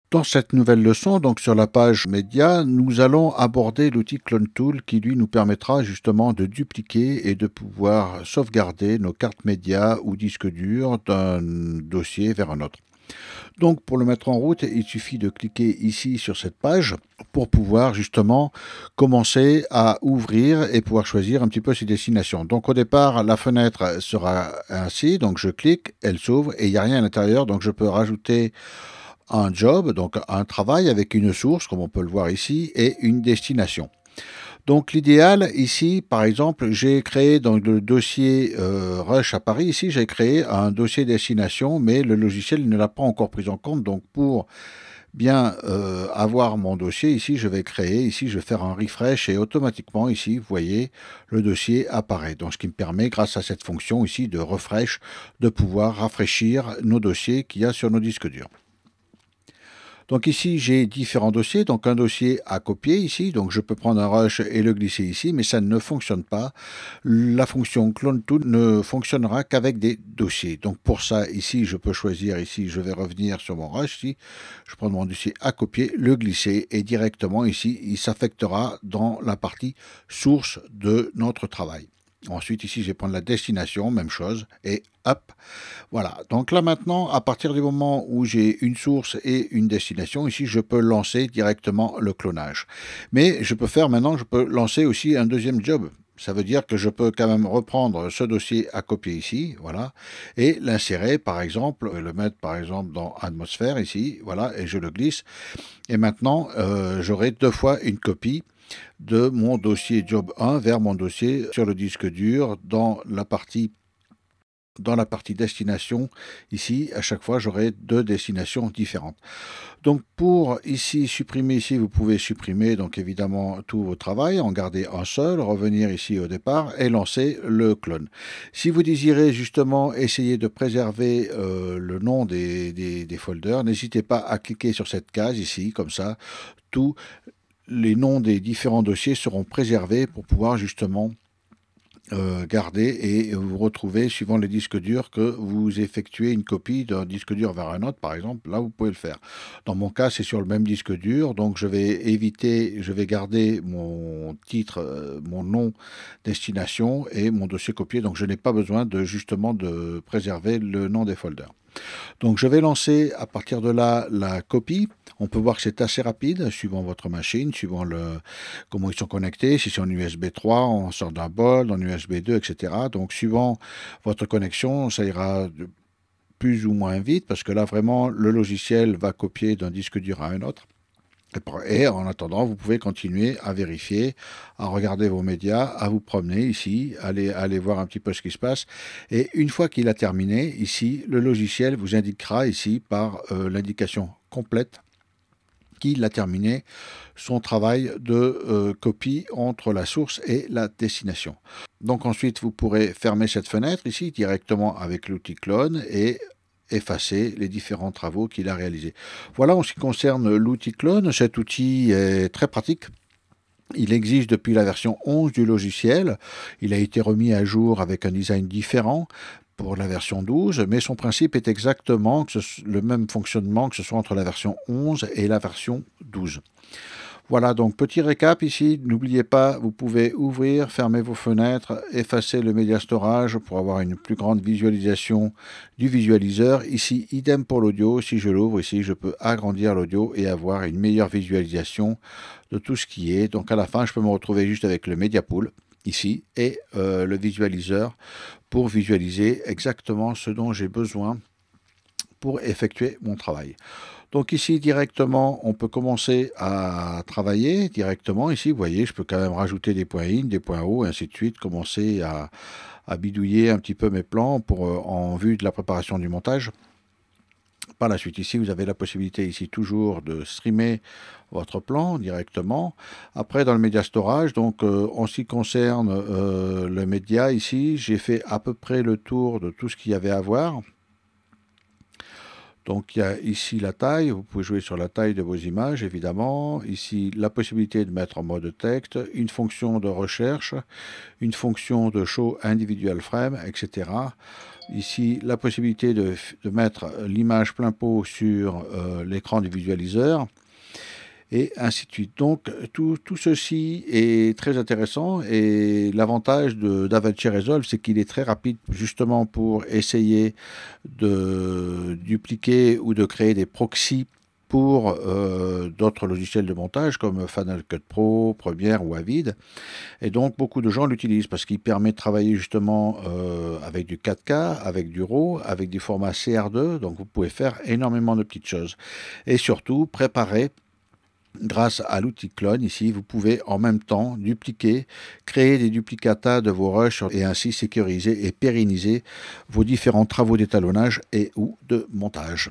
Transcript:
Dans cette nouvelle leçon, donc sur la page média, nous allons aborder l'outil Clone Tool qui lui nous permettra justement de dupliquer et de pouvoir sauvegarder nos cartes médias ou disques durs d'un dossier vers un autre. Donc pour le mettre en route, il suffit de cliquer ici sur cette page pour pouvoir justement commencer à ouvrir et pouvoir choisir un petit peu ses destinations. Donc au départ, la fenêtre sera ainsi, donc je clique, elle s'ouvre et il n'y a rien à l'intérieur, donc je peux rajouter un job, donc un travail avec une source, comme on peut le voir ici, et une destination. Donc l'idéal ici, par exemple, j'ai créé dans le dossier Rush à Paris, ici j'ai créé un dossier destination, mais le logiciel ne l'a pas encore pris en compte. Donc pour bien avoir mon dossier, ici je vais créer, ici je vais faire un refresh et automatiquement ici, vous voyez, le dossier apparaît. Donc ce qui me permet, grâce à cette fonction ici de refresh, de pouvoir rafraîchir nos dossiers qu'il y a sur nos disques durs. Donc ici, j'ai différents dossiers. Donc un dossier à copier ici. Donc je peux prendre un rush et le glisser ici, mais ça ne fonctionne pas. La fonction clone tool ne fonctionnera qu'avec des dossiers. Donc pour ça, ici, je peux choisir ici, je vais revenir sur mon rush ici. Je prends mon dossier à copier, le glisser et directement ici, il s'affectera dans la partie source de notre travail. Ensuite, ici, je vais prendre la destination, même chose, et hop, voilà. Donc là maintenant, à partir du moment où j'ai une source et une destination, ici, je peux lancer directement le clonage. Mais je peux faire maintenant, je peux lancer aussi un deuxième job. Ça veut dire que je peux quand même reprendre ce dossier à copier ici, voilà, et l'insérer, par exemple, le mettre par exemple dans Atmosphère ici, voilà, et je le glisse. Et maintenant, j'aurai deux fois une copie de mon dossier job 1 vers mon dossier sur le disque dur dans la partie destination, ici, à chaque fois, j'aurai deux destinations différentes. Donc, pour ici, supprimer ici, vous pouvez supprimer, donc évidemment, tout vos travail, en garder un seul, revenir ici au départ et lancer le clone. Si vous désirez justement essayer de préserver le nom des folders, n'hésitez pas à cliquer sur cette case ici, comme ça, tous les noms des différents dossiers seront préservés pour pouvoir justement garder et vous retrouver, suivant les disques durs, que vous effectuez une copie d'un disque dur vers un autre, par exemple, là vous pouvez le faire. Dans mon cas, c'est sur le même disque dur, donc je vais éviter, je vais garder mon titre, mon nom, destination et mon dossier copié, donc je n'ai pas besoin de justement de préserver le nom des folders. Donc je vais lancer à partir de là la copie. On peut voir que c'est assez rapide, suivant votre machine, suivant comment ils sont connectés, si c'est en USB 3, en Thunderbolt, en USB 2, etc. Donc suivant votre connexion, ça ira plus ou moins vite, parce que là vraiment le logiciel va copier d'un disque dur à un autre. Et en attendant, vous pouvez continuer à vérifier, à regarder vos médias, à vous promener ici, aller voir un petit peu ce qui se passe. Et une fois qu'il a terminé, ici, le logiciel vous indiquera ici par l'indication complète qu'il a terminé son travail de copie entre la source et la destination. Donc ensuite, vous pourrez fermer cette fenêtre ici directement avec l'outil clone et effacer les différents travaux qu'il a réalisés. Voilà en ce qui concerne l'outil clone. Cet outil est très pratique. Il existe depuis la version 11 du logiciel. Il a été remis à jour avec un design différent pour la version 12, mais son principe est exactement le même fonctionnement que ce soit entre la version 11 et la version 12. Voilà, donc petit récap ici, n'oubliez pas, vous pouvez ouvrir, fermer vos fenêtres, effacer le Media Storage pour avoir une plus grande visualisation du visualiseur. Ici, idem pour l'audio, si je l'ouvre ici, je peux agrandir l'audio et avoir une meilleure visualisation de tout ce qui est. Donc à la fin, je peux me retrouver juste avec le Media Pool ici et le visualiseur pour visualiser exactement ce dont j'ai besoin pour effectuer mon travail. Donc ici directement, on peut commencer à travailler directement. Ici, vous voyez, je peux quand même rajouter des points in, des points haut, et ainsi de suite, commencer à bidouiller un petit peu mes plans en vue de la préparation du montage. Par la suite, ici, vous avez la possibilité ici toujours de streamer votre plan directement. Après, dans le média storage, donc en ce qui concerne le média, ici, j'ai fait à peu près le tour de tout ce qu'il y avait à voir. Donc il y a ici la taille, vous pouvez jouer sur la taille de vos images évidemment. Ici la possibilité de mettre en mode texte, une fonction de recherche, une fonction de show individual frame, etc. Ici la possibilité de mettre l'image plein pot sur l'écran du visualiseur, et ainsi de suite. Donc tout ceci est très intéressant, et l'avantage de DaVinci Resolve, c'est qu'il est très rapide justement pour essayer de dupliquer ou de créer des proxys pour d'autres logiciels de montage comme Final Cut Pro, Premiere ou Avid. Et donc beaucoup de gens l'utilisent parce qu'il permet de travailler justement avec du 4K, avec du RAW, avec du format CR2, donc vous pouvez faire énormément de petites choses. Et surtout préparer. Grâce à l'outil clone, ici, vous pouvez en même temps dupliquer, créer des duplicata de vos rushs et ainsi sécuriser et pérenniser vos différents travaux d'étalonnage et ou de montage.